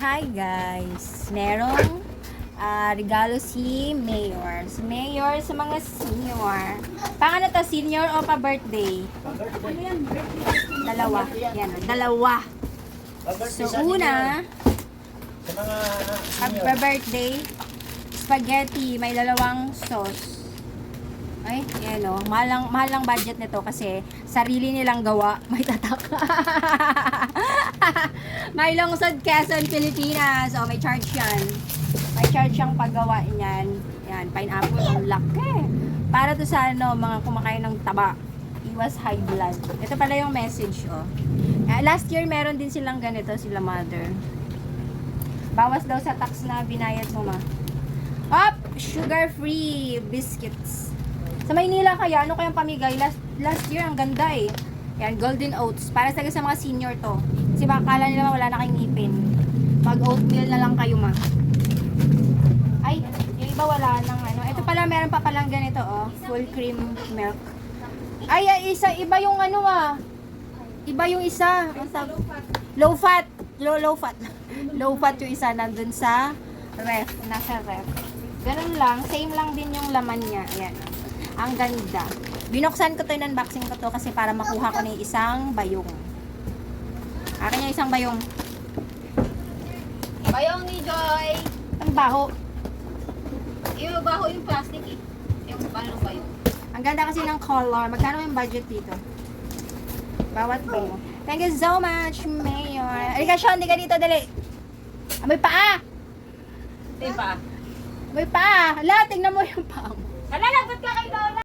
Hi guys! Merong regalo si Mayor. Si Mayor sa mga senior. Pang ano to? Senior o pa-birthday? Ano yan? Dalawa. Yan, dalawa. So una, Sa mga pag-birthday, spaghetti, may dalawang sauce. Ay, yan o. Mahal lang budget nito kasi sarili nilang gawa. May tatak. May lungsod Quezon, Pilipinas. O, may charge yan. May charge siyang paggawa niyan. Yan, pineapple. Ang laki. Para to sa ano, mga kumakain ng taba. Iwas high blood. Ito pala yung message, oh. Last year, meron din silang ganito, sila mother. Bawas daw sa tax na binayad mo, ma. Up! Sugar-free biscuits. Sa Maynila kaya, ano kayang pamigay? Last year, ang ganda eh. Yan, golden oats. Para sa mga senior to. Kasi baka kala nila wala na kayong ngipin. Pag oatmeal na lang kayo, ma. Ay, yung iba wala nang ano. Ito pala, meron pa palang ganito, oh. Full cream milk. Ay, iba yung ano, ah. Iba yung isa. Low fat. Low fat. Low fat yung isa nandun sa ref. Nasa ref. Ganun lang. Same lang din yung laman niya. Ayan. Ang ganda. Binuksan ko to, in-unboxing ko to kasi para makuha ko na yung isang bayong. Akin yung isang bayong. Bayong ni Joy. Ang baho. Yung baho yung plastic eh. Yung paano ba yun? Ang ganda kasi ng color. Magkano yung budget dito? Bawat bayong. Thank you so much, Mayor. Alika, Sean, di ka dito, dali. May paa! Diba? May paa! Hala, tingnan mo yung paa mo. Nalalagot ka kay Lola!